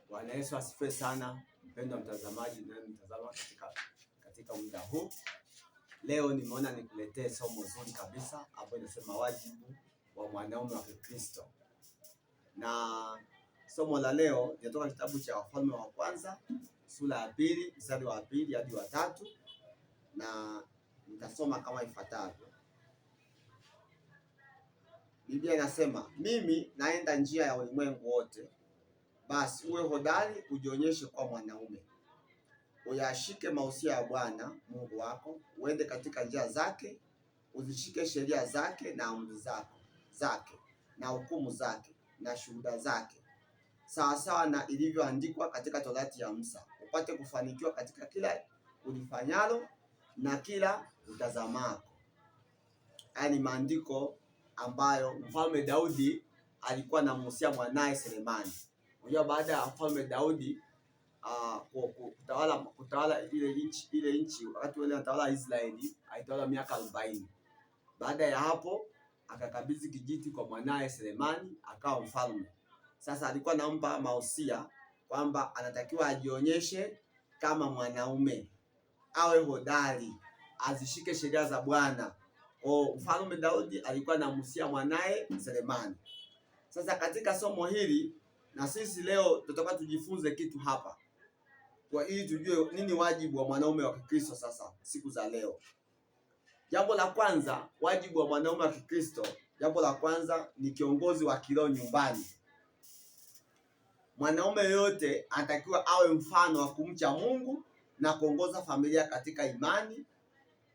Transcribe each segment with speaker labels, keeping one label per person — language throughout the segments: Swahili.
Speaker 1: Bwana Yesu asifiwe sana, mpendwa mtazamaji na mtazama katika muda huu. Leo nimeona nikuletee somo zuri kabisa hapo, inasema wajibu wa mwanaume wa Kikristo. Na somo la leo linatoka kitabu cha Wafalme wa Kwanza sura ya 2 mstari wa 2 hadi wa 3, na nitasoma kama ifuatavyo. Biblia inasema, mimi naenda njia ya ulimwengu wote, basi uwe hodari, ujionyeshe kwa mwanaume. Uyashike mausia ya Bwana Mungu wako, uende katika njia zake, uzishike sheria zake na amri zake na hukumu zake na shuhuda zake, sawasawa na ilivyoandikwa katika Torati ya Musa, upate kufanikiwa katika kila ulifanyalo na kila utazamako. Haya ni maandiko ambayo Mfalme Daudi alikuwa anamuhusia mwanae Selemani. Unajua, baada ya Mfalme Daudi kutawala ile nchi wakati wale anatawala Israeli, alitawala miaka 40. Baada ya hapo akakabidhi kijiti kwa mwanae Selemani akawa mfalme. Sasa alikuwa anampa mahusia kwamba anatakiwa ajionyeshe kama mwanaume, awe hodari, azishike sheria za Bwana. Mfalme Daudi alikuwa anamhusia mwanae Selemani. Sasa katika somo hili na sisi leo tutakuwa tujifunze kitu hapa, kwa ili tujue nini wajibu wa mwanaume wa Kikristo sasa siku za leo. Jambo la kwanza, wajibu wa mwanaume wa Kikristo, jambo la kwanza ni kiongozi wa kiroho nyumbani. Mwanaume yote anatakiwa awe mfano wa kumcha Mungu na kuongoza familia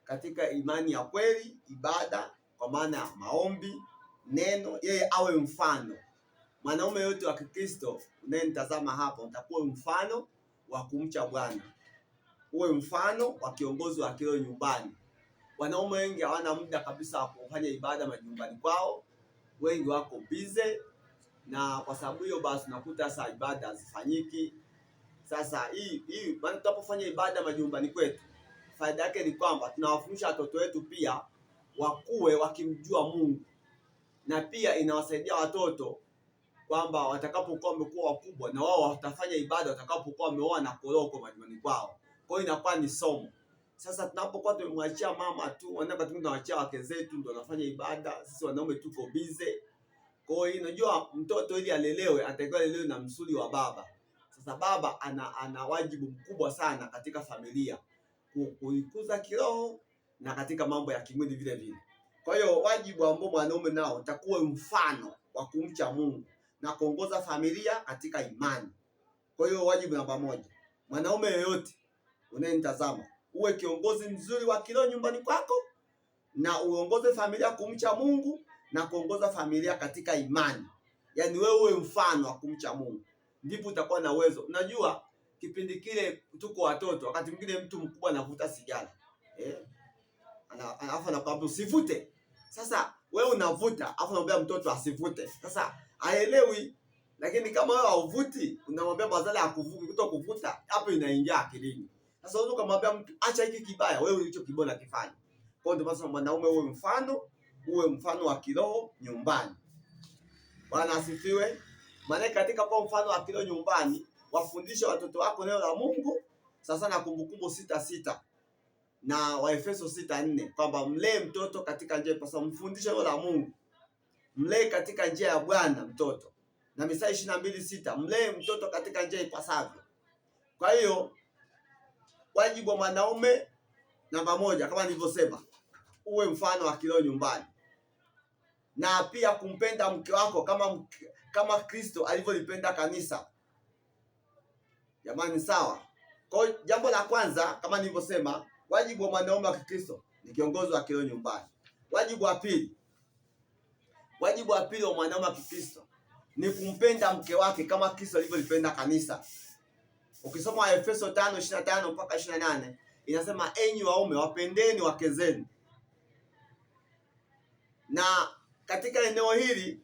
Speaker 1: katika imani ya kweli, ibada kwa maana ya maombi, neno. Yeye awe mfano. Mwanaume yote wa Kikristo unayenitazama hapo, utakuwa mfano wa kumcha Bwana, uwe mfano wa kiongozi wa kiroho nyumbani. Wanaume wengi hawana muda kabisa wa kufanya ibada majumbani kwao, wengi wako busy, na kwa sababu hiyo basi unakuta sasa ibada hazifanyiki. Sasa hii maana tunapofanya ibada majumbani kwetu, faida yake ni kwamba tunawafundisha watoto wetu pia wakue wakimjua Mungu, na pia inawasaidia watoto kwamba watakapokuwa wamekuwa wakubwa na wao watafanya ibada watakapokuwa wameoa na kuoa majumbani kwao. Kwa hiyo inakuwa ni somo. Sasa tunapokuwa tumemwachia mama tu, wanataka tunawachia wake zetu ndio wanafanya ibada, sisi wanaume tuko busy. Kwa hiyo unajua, mtoto ili alelewe atakiwa alelewe na msuli wa baba. Sasa baba ana wajibu mkubwa sana katika familia, kuikuza kiroho na katika mambo ya kimwili vile vile. Kwa hiyo wajibu ambao mwanaume nao utakuwa mfano wa kumcha Mungu na kuongoza familia katika imani. Kwa hiyo wajibu namba moja, mwanaume yeyote unayenitazama, uwe kiongozi mzuri wa kiroho nyumbani kwako na uongoze familia kumcha Mungu na kuongoza familia katika imani. Yaani wewe uwe mfano wa kumcha Mungu, ndipo utakuwa na uwezo. Unajua kipindi kile tuko watoto, wakati mwingine mtu mkubwa anavuta sigara, alafu anakwambia usivute. Sasa wewe unavuta, alafu unamwambia mtoto asivute. Sasa haelewi, lakini kama wewe hauvuti, unamwambia badala ya kuvuta, hapo inaingia akilini. Sasa wewe ukamwambia mtu acha hiki kibaya, wewe hicho kibaya kifanye. Kwa hiyo ndio mwanaume uwe mfano wa kiroho nyumbani. Bwana asifiwe. Maana katika kwa mfano wa kiroho nyumbani, wafundishe watoto wako neno la Mungu. Sasa na Kumbukumbu 6:6 na Waefeso 6:4 kwamba mlee mtoto katika njia ipasayo. Mfundishe neno la Mungu, mlee katika njia ya Bwana mtoto. Na Misali 22:6 mlee mtoto katika njia ipasavyo. Kwa hiyo wajibu wa mwanaume namba moja, kama nilivyosema, uwe mfano wa kiroho nyumbani, na pia kumpenda mke wako kama Kristo alivyolipenda kanisa. Jamani, sawa? Kwa hiyo jambo la kwanza, kama nilivyosema, wajibu wa mwanaume wa Kikristo ni kiongozi wa kiroho nyumbani. Wajibu wa pili wa mwanaume wa Kikristo ni kumpenda mke wake kama Kristo alivyolipenda kanisa. Ukisoma Efeso 5:25 mpaka 28 inasema, enyi waume wapendeni wake zenu. Na katika eneo hili,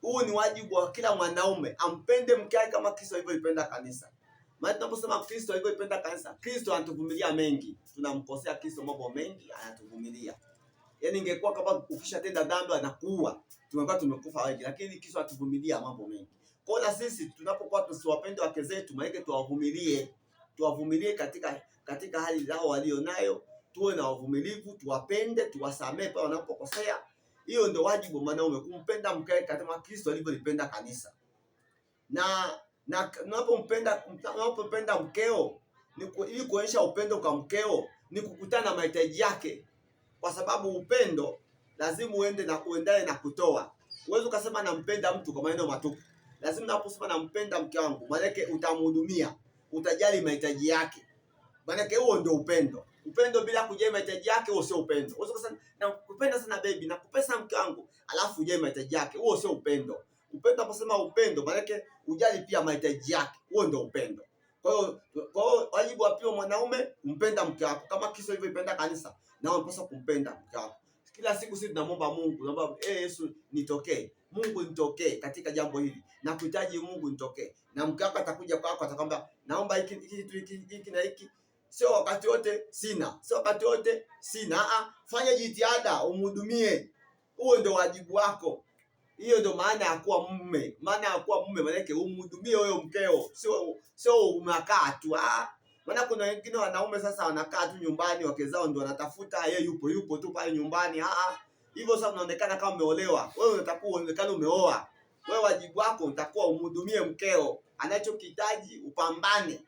Speaker 1: huu ni wajibu wa kila mwanaume, ampende mke wake kama Kristo alivyolipenda kanisa. Maana tunaposema Kristo alivyolipenda kanisa, Kristo anatuvumilia mengi. Tunamkosea Kristo mambo mengi, anatuvumilia. Yaani ingekuwa kama ukishatenda dhambi anakuua, tumekuwa tumekufa wengi, lakini Kristo anatuvumilia mambo mengi. Kwa na sisi tunapokuwa tusiwapende wake zetu, maana tuwavumilie katika hali zao walionayo, tuwe na uvumilivu, tuwapende, tuwasamee pale wanapokosea. Hiyo ndio wajibu wa mwanaume, kumpenda mke kama Kristo alivyolipenda kanisa. Na unapopenda mkeo ili kuonyesha upendo kwa mkeo ni kukutana na mahitaji yake, kwa sababu upendo lazima uendane na kutoa. Uweze ukasema nampenda mtu kwa maneno matupu. Lazima unaposema nampenda mke wangu, maana yake utamhudumia, utajali mahitaji yake. Maana yake huo ndio upendo. Upendo bila kujali mahitaji yake, huo sio upendo. Uweze kusema nakupenda sana baby, nakupenda mke wangu, alafu ujali mahitaji yake, huo sio upendo. Upendo, unaposema upendo, maana yake ujali pia mahitaji yake, huo ndio upendo. Kwa hiyo wajibu wa pili mwanaume, kumpenda mke wako kama Kristo alivyopenda kanisa, na unapaswa kumpenda mke wako. Kila siku sisi tunamwomba Mungu, naomba Yesu nitokee, Mungu nitokee katika jambo hili, na kuhitaji Mungu nitokee. Na mke wako atakuja kwako, atakwambia naomba hiki na hiki. Sio wakati wote sina, sio wakati wote sina. Fanya jitihada umhudumie, huo ndio wajibu wako. Hiyo ndio maana ya kuwa mume. Maana ya kuwa mume maana yake umhudumie wewe mkeo, sio unakaa tu. Maana kuna wengine wanaume sasa wanakaa tu nyumbani, wake zao ndio wanatafuta, yeye yupo tu pale nyumbani. Hivyo sasa unaonekana kama umeolewa. Wewe unatakuwa uonekane umeoa. Wewe wajibu wako utakuwa umhudumie mkeo, anachokihitaji upambane.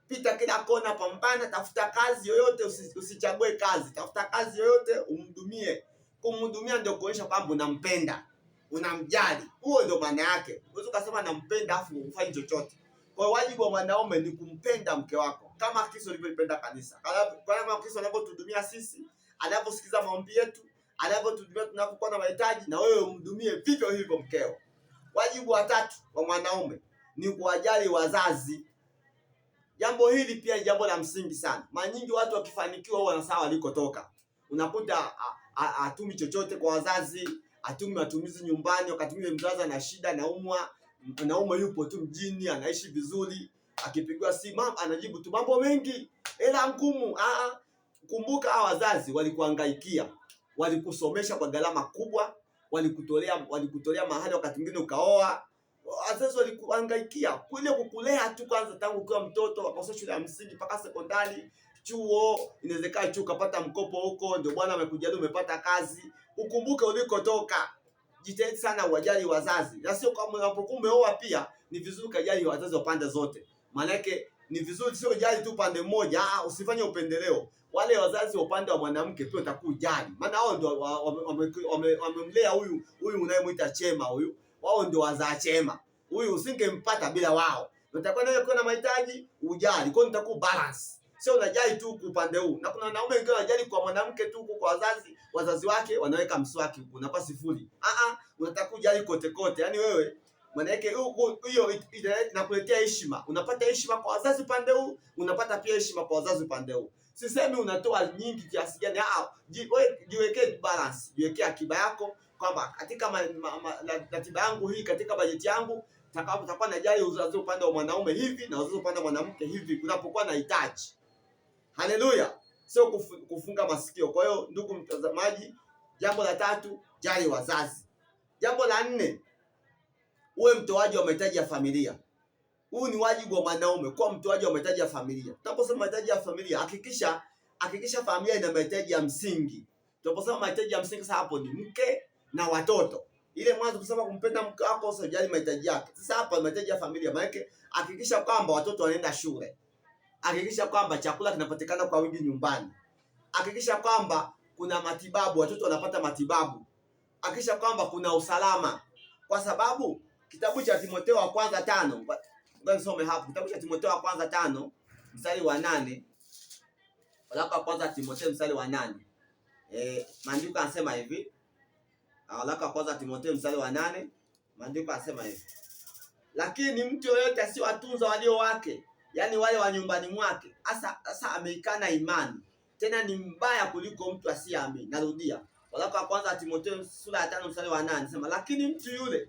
Speaker 1: Pita kila kona, pambana, tafuta kazi yoyote, usichague kazi. Tafuta kazi yoyote umhudumie. Kumhudumia ndio kuonyesha kwamba unampenda, unamjali. Huo ndio maana yake. Unaweza kusema nampenda afu ufanye chochote. Kwa wajibu wa mwanaume ni kumpenda mke wako kama Kristo alivyopenda kanisa. Kama Kristo anavyotuhudumia sisi, anavyosikiza maombi yetu, anavyotuhudumia tunapokuwa na mahitaji, na wewe umhudumie vivyo hivyo mkeo. Wajibu wa tatu wa mwanaume ni kuwajali wazazi. Jambo hili pia ni jambo la msingi sana. Mara nyingi watu wakifanikiwa huwa wanasahau walikotoka. Unakuta atumi chochote kwa wazazi, atumi matumizi nyumbani, wakati mwingine mzazi ana shida, anaumwa yupo tu mjini, anaishi vizuri, akipigwa simu anajibu tu mambo mengi, hela ngumu. Kumbuka wazazi walikuhangaikia, walikusomesha kwa gharama kubwa, walikutolea mahali, wakati mwingine ukaoa. Wazazi walikuhangaikia kule kukulea tu, kwanza tangu ukiwa mtoto, wakosha shule ya msingi mpaka sekondari, chuo, inawezekana chuo ukapata mkopo huko, ndio bwana amekujalia umepata kazi. Ukumbuke ulikotoka. Jitahidi sana uwajali wazazi. Na sio kama unapokuwa umeoa pia ni vizuri kujali wazazi wa pande zote. Maana yake ni vizuri sio jali tu pande moja, usifanye upendeleo. Wale wazazi wa upande wa mwanamke pia utakujali. Maana wao ndio wamemlea huyu unayemwita Chema huyu. Wao ndio wazaa Chema. Huyu usingempata bila wao. Utakuwa nawe kuna mahitaji ujali. Kwa hiyo nitakuwa balance. Sio unajali tu kwa upande huu. Na kuna wanaume wengine wanajali kwa mwanamke tu, kwa wazazi wake wanaweka mswaki huko na pasi sifuri. Unataka kujali kote kote. Yaani wewe maana yake hiyo inakuletea heshima. Unapata heshima kwa wazazi upande huu, unapata pia heshima kwa wazazi upande huu. Sisemi unatoa nyingi kiasi gani. Wewe jiwekee balance. Jiwekee akiba yako kwamba katika ratiba yangu hii, katika bajeti yangu utakuwa najali uzazi upande wa mwanaume hivi na uzazi upande wa mwanamke hivi unapokuwa na hitaji. Haleluya. Sio kufunga masikio. Kwa hiyo ndugu mtazamaji, jambo la tatu, jali wazazi. Jambo la nne, uwe mtoaji wa mahitaji ya familia. Huu ni wajibu wa mwanaume, kuwa mtoaji wa mahitaji ya familia. Tunaposema mahitaji ya familia, hakikisha familia ina mahitaji ya msingi. Tunaposema mahitaji ya msingi sasa hapo ni mke na watoto. Ile mwanzo kusema kumpenda mke wako usijali mahitaji yake. Sasa hapa mahitaji ya familia, maana yake hakikisha kwamba watoto wanaenda shule. Hakikisha kwamba chakula kinapatikana kwa wingi nyumbani. Hakikisha kwamba kuna matibabu, watoto wanapata matibabu. Hakikisha kwamba kuna usalama. Kwa sababu kitabu cha Timotheo wa kwanza 5, ngoja nisome hapo. Kitabu cha Timotheo wa kwanza 5 mstari wa 8. Waraka wa kwanza Timotheo mstari wa 8. Maandiko yanasema hivi. Waraka wa kwanza Timotheo mstari wa 8. Maandiko yanasema hivi. Lakini mtu yoyote asiwatunza walio wake, yaani wale wa nyumbani mwake, hasa ameikana imani, tena ni mbaya kuliko mtu asiyeamini. Narudia. Waraka wa kwanza Timotheo sura ya 5 mstari wa 8 nasema, lakini mtu yule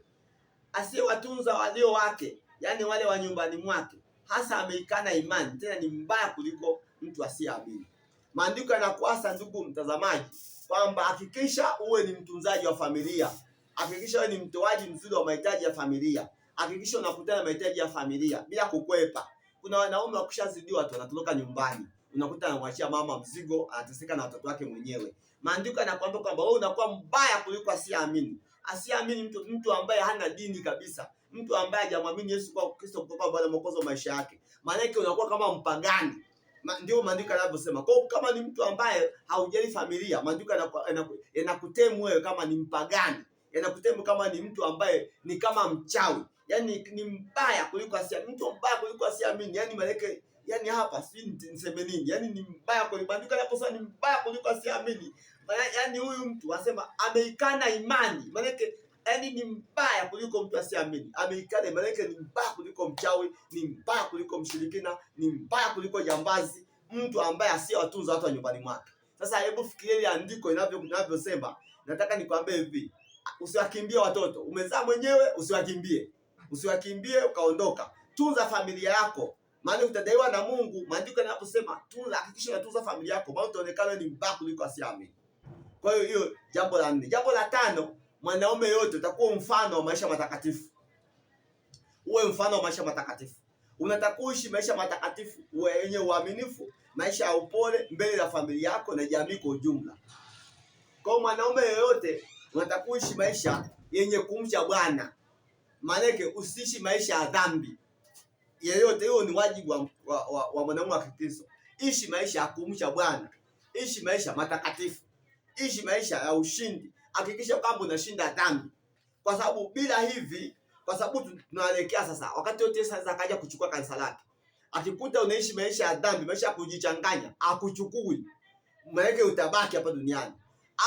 Speaker 1: asiyewatunza walio wake, yaani wale wa nyumbani mwake, hasa ameikana imani, tena ni mbaya kuliko mtu asiyeamini. Maandiko yanakuasa ndugu mtazamaji kwamba hakikisha uwe ni mtunzaji wa familia. Hakikisha wewe ni mtoaji mzuri wa mahitaji ya familia. hakikisha unakutana na mahitaji ya familia bila kukwepa. Kuna wanaume wakishazidiwa tu wanatoroka nyumbani, unakuta anamwachia mama mzigo, anateseka na watoto wake mwenyewe. Maandiko yanakwambia kwamba wewe unakuwa mbaya kuliko asiyeamini. Asiyeamini mtu ambaye hana dini kabisa, mtu ambaye hajamwamini Yesu kwa Kristo kutoka Bwana Mwokozi wa maisha yake, maana yake unakuwa kama mpagani. Ndio maandiko yanavyosema. Kwa kama ni mtu ambaye haujali familia, maandiko yanakutemu wewe kama ni mpagani, yanakutemu kama ni mtu ambaye ni kama mchawi, yani ni mbaya kuliko asiamini, mtu mbaya kuliko asiamini. Yani maana yani hapa si niseme nini, yani ni mbaya kuliko, maandiko yanaposema ni mbaya kuliko asiamini, yani huyu mtu anasema ameikana imani, maana yani ni mbaya kuliko mtu asiamini. Ameikana maana yake ni mbaya kuliko mchawi, ni mbaya kuliko mshirikina, ni mbaya kuliko jambazi, mtu ambaye asiyewatunza watu wa nyumbani mwake. Sasa hebu fikiria ile andiko inavyosema. Nataka nikwambie hivi, usiwakimbie watoto. Umezaa mwenyewe, usiwakimbie ukaondoka. Tunza familia yako, maana utadaiwa na Mungu. Maandiko yanaposema tunza, hakikisha unatunza familia yako, maana utaonekana ni mbaya kuliko asiamini. Kwa hiyo jambo la 4. Jambo la 5, mwanaume yote utakuwa mfano wa maisha matakatifu. Uwe mfano wa maisha matakatifu. Unataka kuishi maisha matakatifu, yenye uaminifu, maisha ya upole mbele ya familia yako na jamii kwa ujumla. Kwa mwanaume yoyote unataka kuishi maisha yenye kumcha Bwana. Maana yake usiishi maisha ya dhambi yeyote. Hiyo ni wajibu wa mwanaume wa Kikristo. Ishi maisha ya kumcha Bwana. Ishi maisha matakatifu. Ishi maisha ya ushindi. Hakikisha kwamba unashinda dhambi. Kwa sababu bila hivi, kwa sababu tunaelekea sasa wakati wote Yesu anaweza kaja kuchukua kanisa lake. Akikuta unaishi maisha ya dhambi, maisha ya kujichanganya, akuchukui. Maana utabaki hapa duniani.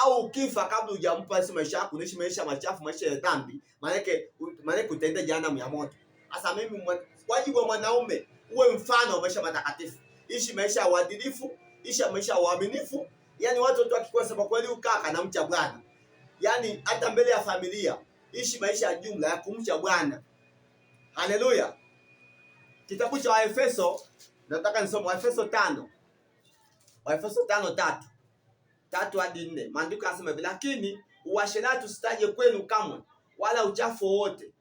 Speaker 1: Au ukifa kabla hujampa Yesu maisha yako, unaishi maisha machafu, maisha ya dhambi, maana utaenda jehanamu ya moto. Sasa mimi wajibu wa mwanaume uwe mfano wa maisha matakatifu. Ishi maisha ya uadilifu, ishi maisha ya uaminifu. Yaani watu wakikuwa sema kweli ukaka na mcha Bwana. Yaani hata mbele ya familia, ishi maisha ya jumla ya kumcha Bwana. Haleluya. Kitabu cha Waefeso, nataka nisome Waefeso 5. Waefeso 5:3 hadi 4. Maandiko yanasema hivi, lakini uasherati usitaje kwenu kamwe, wala uchafu wote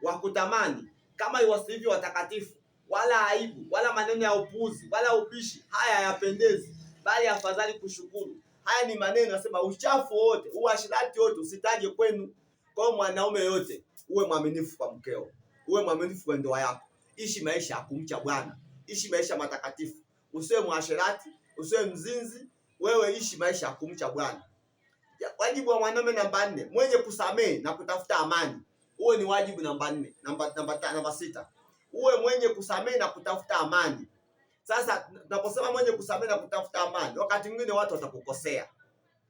Speaker 1: wa kutamani, kama iwasivyo watakatifu, wala aibu, wala maneno ya upuzi, wala ubishi. Haya hayapendezi, bali afadhali kushukuru. Haya ni maneno nasema, uchafu wote, uasherati wote usitaje kwenu. Kwa mwanaume yote, uwe mwaminifu kwa mkeo, uwe mwaminifu kwa ndoa yako. Ishi maisha ya kumcha Bwana, ishi maisha matakatifu. Usiwe mwasherati, usiwe mzinzi. Wewe ishi maisha ya kumcha Bwana. Wajibu wa mwanaume namba 4, mwenye kusamehe na kutafuta amani. Uwe ni wajibu namba 4. Namba 6, uwe mwenye kusamehe na kutafuta amani. Sasa tunaposema mwenye kusamehe na kutafuta amani, wakati mwingine watu watakukosea.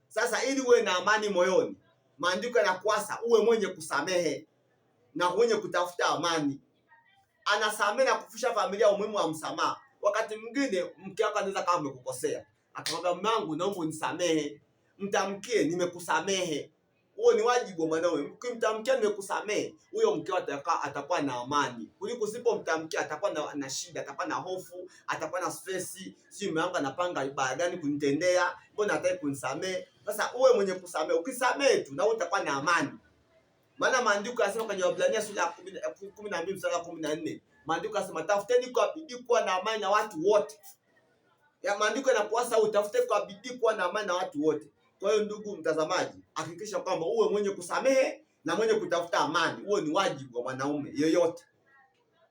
Speaker 1: Sasa ili uwe na amani moyoni, maandiko yanakuasa uwe mwenye kusamehe na mwenye kutafuta amani. Anasamehe na kufusha familia umuhimu wa msamaha. Wakati mwingine mke wako anaweza kama amekukosea, akamwambia mwanangu, naomba unisamehe. Mtamkie nimekusamehe. Huo ni wajibu wa mwanaume. Ukimtamkia nimekusamehe, huyo mke atakuwa na amani. Kuliko usipomtamkia atakuwa na shida, atakuwa na hofu, atakuwa na stress. Si mume wangu anapanga ibada gani kunitendea? Mbona hataki kunisamehe? Sasa uwe mwenye kusamehe. Ukisamehe tu na utakuwa na amani. Maana maandiko yanasema kwenye Waebrania sura ya 12 mstari wa 14. Maandiko yanasema tafuteni kwa bidii kuwa na amani na watu wote. Ya maandiko yanakuasa utafute kwa bidii kuwa na amani na watu wote. Kwa hiyo ndugu mtazamaji, hakikisha kwamba uwe mwenye kusamehe na mwenye kutafuta amani. Huo ni wajibu wa mwanaume yeyote.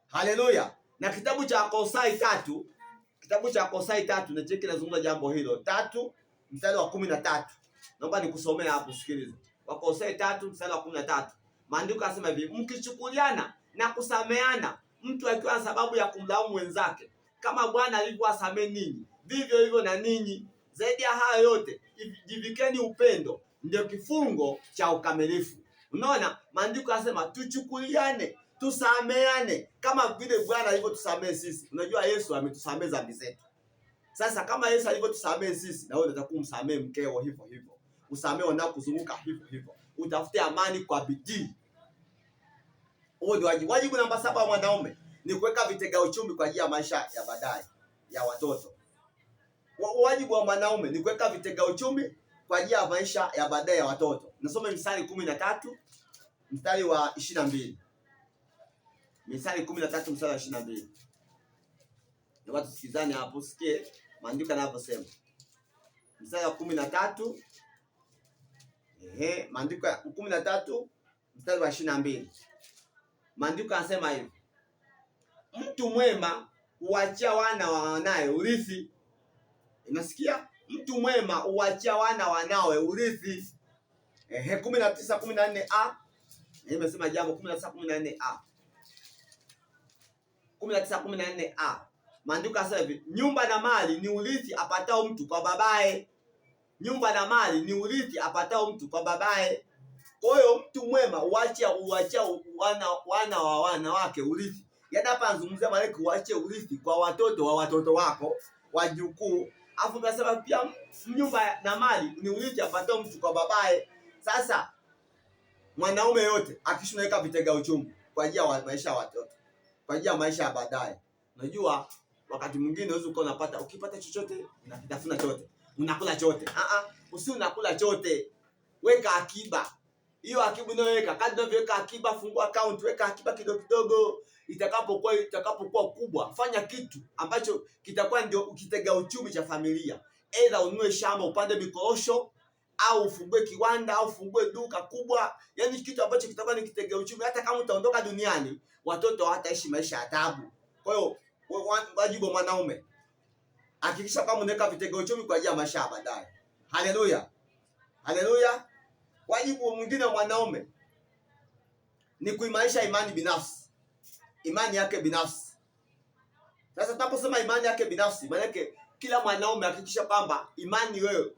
Speaker 1: Haleluya. Na kitabu cha Kolosai 3, na cheki nazungumza jambo hilo. 3 mstari wa 13. Naomba nikusomea hapo, sikiliza. Kolosai 3 mstari wa 13. Maandiko yanasema hivi, mkichukuliana na kusameana, mtu akiwa na sababu ya kumlaumu wenzake, kama Bwana alivyowasamehe ninyi, vivyo hivyo na ninyi. Zaidi ya hayo yote, jivikeni upendo, ndio kifungo cha ukamilifu. Unaona, maandiko yanasema tuchukuliane, tusameane kama vile Bwana alivyotusamehe sisi. Unajua Yesu ametusamehe dhambi zetu. Sasa kama Yesu alivyotusamehe sisi, na wewe unataka kumsamehe mkeo hivyo hivyo. Usamehe wanakuzunguka hivyo hivyo. Utafute amani kwa bidii. Huo ndio wajibu. Wajibu namba 7 wa mwanaume ni kuweka vitega uchumi kwa ajili ya maisha ya baadaye ya watoto. Wajibu wa mwanaume ni kuweka vitega uchumi kwa ajili ya maisha ya baadaye ya watoto. Nasoma Mithali 13 mstari wa 22. Mithali 13 mstari wa 22. Watu tusikizane hapo, sikie maandiko yanavyosema. Mstari wa 13, maandiko ya 13 mstari wa 22. Maandiko yanasema hivi: mtu mwema huachia wana wa wanae urithi. Unasikia? Mtu mwema huachia wana wanawe urithi. 19:14a. Nimesema jambo 19:14a. 19:14a. Maandiko yanasema hivi: nyumba na mali ni urithi apatao mtu kwa babaye. Nyumba na mali ni urithi apatao mtu kwa babaye. Kwa hiyo mtu mwema huachia wana wa wanawake urithi. Yaani hapa anazungumzia maana kuachia urithi kwa watoto wa watoto wako, wajukuu. Alafu tunasema pia nyumba na mali ni urithi apatao mtu kwa babaye. Sasa mwanaume yote akishunaweka vitega uchumi kwa ajili ya maisha ya watoto, kwa ajili ya maisha ya baadaye. Unajua wakati mwingine unaweza ukawa unapata, ukipata chochote unakitafuna chote, unakula chote. Usi unakula chote, weka akiba. Hiyo akiba unayoweka, kadri unavyoweka akiba, fungua account, weka akiba kidogo kidogo. Itakapokuwa kubwa, fanya kitu ambacho kitakuwa ndio ukitega uchumi cha familia. Aidha ununue shamba, upande mikorosho, au ufungue kiwanda, au ufungue duka kubwa. Yaani kitu ambacho kitakuwa ni kitega uchumi, hata kama utaondoka duniani, watoto hawataishi maisha ya taabu. Kwa hiyo wajibu wa mwanaume, hakikisha kama unaweka vitega uchumi kwa ajili ya maisha ya baadaye. Haleluya. Haleluya. Wajibu mwingine wa mwanaume ni kuimarisha imani binafsi. Imani yake binafsi. Sasa tunaposema imani yake binafsi, maana yake kila mwanaume hakikisha kwamba imani wewe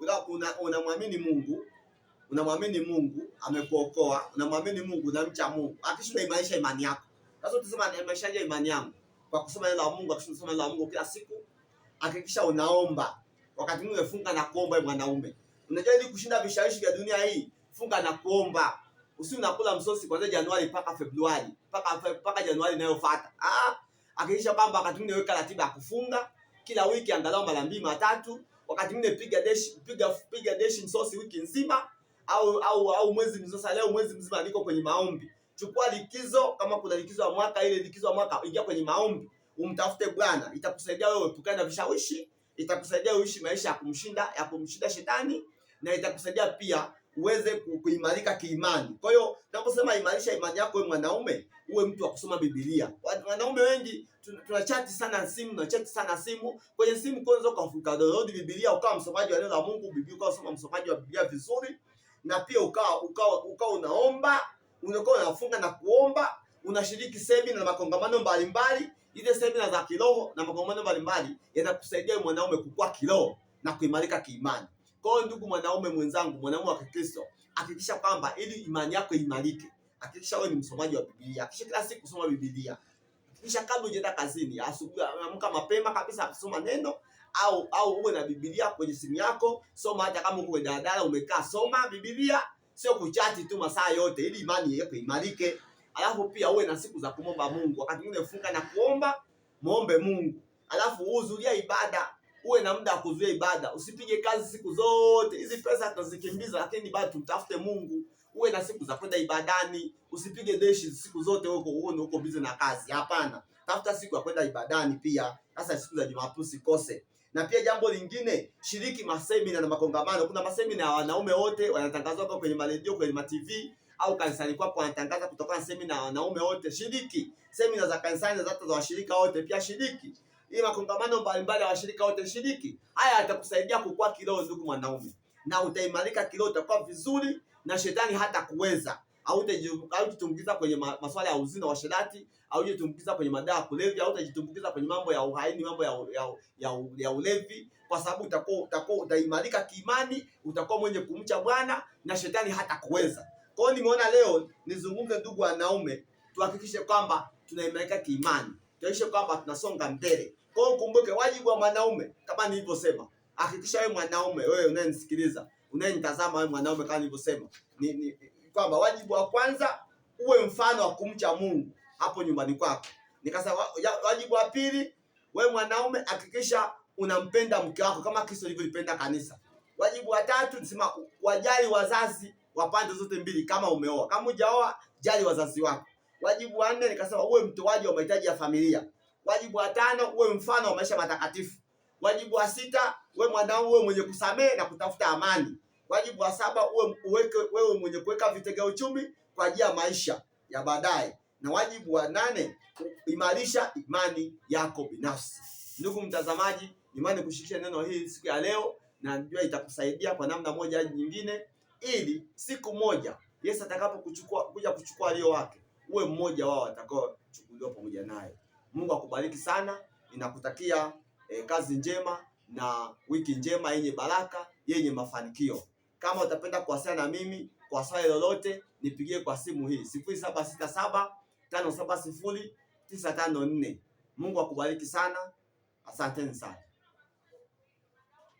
Speaker 1: unamwamini Mungu, unamwamini Mungu amekuokoa, unamwamini Mungu, unamcha Mungu. Hakikisha unaimarisha imani yako. Sasa utasema nimeimarishaje imani yangu? Kwa kusoma neno la Mungu, hakikisha unasoma neno la Mungu kila siku. Hakikisha unaomba. Wakati mwingine funga na kuomba mwanaume. Unajua ili kushinda vishawishi vya dunia hii, funga na kuomba. Usi unakula msosi kuanzia Januari mpaka Februari, mpaka Januari inayofuata. Hakikisha kwamba wakati mwingine weka ratiba ya kufunga kila wiki angalau mara 2 mara 3. Wakati mwingine piga dash msosi wiki nzima au mwezi mzima. Leo mwezi mzima niko kwenye maombi. Chukua likizo, kama kuna likizo ya mwaka, ile likizo ya mwaka ingia kwenye maombi. Umtafute Bwana. Itakusaidia wewe kuepukana na vishawishi, itakusaidia uishi maisha ya kumshinda shetani, na itakusaidia pia uweze kuimarika kiimani. Kwa hiyo tunaposema imarisha imani yako wewe mwanaume, uwe mtu wa kusoma Biblia. Wanaume wengi tunachati sana simu. Kwenye simu kwanza ukadownload Biblia, ukawa msomaji wa neno la Mungu, Biblia ukawa unasoma msomaji wa Biblia vizuri, na pia ukawa unaomba, unakuwa unafunga na kuomba, unashiriki semina na makongamano mbalimbali. Ile semina za kiroho na makongamano mbalimbali yanakusaidia mwanaume kukua kiroho na kuimarika kiimani. Kwa hiyo ndugu mwanaume mwenzangu, mwanaume wa Kikristo, hakikisha kwamba ili imani yako imarike, hakikisha wewe ni msomaji wa Biblia. Hakikisha kila siku kusoma Biblia. Hakikisha kabla hujaenda kazini, asubuhi amka mapema kabisa kusoma neno, au uwe na Biblia kwenye simu yako. Soma hata kama uko daladala umekaa, soma Biblia, sio kuchati tu masaa yote, ili imani yako imarike. Alafu pia uwe na siku za kumomba Mungu. Wakati mwingine funga na kuomba, muombe Mungu. Alafu uhudhuria ibada. Uwe na muda wa kuhudhuria ibada. Usipige kazi siku zote. Hizi pesa tutazikimbiza, lakini bado tumtafute Mungu. Uwe na siku za kwenda ibadani. Usipige deshi siku zote uko busy na kazi. Hapana. Tafuta siku ya kwenda ibadani pia. Sasa siku za Jumapili usikose. Na pia jambo lingine, shiriki masemina na makongamano. Kuna masemina ya wanaume wote wanatangazwa kwenye maredio, kwenye ma TV, au kanisani kwako wanatangaza kutoka na semina ya wanaume wote. Shiriki semina za kanisani za washirika wote, pia shiriki. Hii makongamano mbalimbali ya washirika wote, shiriki. Haya yatakusaidia kukua kiroho ndugu mwanaume. Na utaimarika kiroho, utakuwa vizuri na shetani hata kuweza. Hautajitumbukiza kwenye masuala ya uzina wa shetani, hautajitumbukiza kwenye madawa ya kulevya, hautajitumbukiza kwenye mambo ya uhaini, mambo ya ulevi, kwa sababu utaimarika kiimani, utakuwa mwenye kumcha Bwana na shetani hata kuweza. Kwa hiyo nimeona leo nizungumze ndugu wanaume, tuhakikishe kwamba tunaimarika kiimani. Tuhakikishe kwamba tunasonga mbele. Kwa hiyo kumbuke wajibu wa mwanaume kama nilivyosema. Hakikisha wewe mwanaume, wewe unayenisikiliza, unayenitazama, wewe mwanaume kama nilivyosema, ni kwamba wajibu wa kwanza uwe mfano wa kumcha Mungu hapo nyumbani kwako. Nikasema wajibu wa pili, wewe mwanaume hakikisha unampenda mke wako kama Kristo alivyolipenda kanisa. Wajibu wa tatu nisema wajali wazazi wa pande zote mbili kama umeoa. Kama hujaoa, jali wazazi wako. Wajibu wa 4 nikasema uwe mtoaji wa mahitaji ya familia. Wajibu wa 5 uwe mfano wa maisha matakatifu. Wajibu wa 6 uwe mwanaume, uwe mwenye kusamehe na kutafuta amani. Wajibu wa 7 wewe mwenye kuweka vitega uchumi kwa ajili ya maisha ya baadaye. Na wajibu wa 8 imarisha imani yako binafsi. Ndugu mtazamaji, imani kushikisha neno hili siku ya leo, na najua itakusaidia kwa namna moja au nyingine, ili siku moja Yesu kuja kuchukua walio wake, uwe mmoja wao atakaochukuliwa pamoja naye. Mungu akubariki sana. Ninakutakia kazi njema na wiki njema yenye baraka, yenye mafanikio. Kama utapenda kuwasiliana na mimi kwa swali lolote, nipigie kwa simu hii 0767570954. Mungu akubariki sana. Asanteni sana.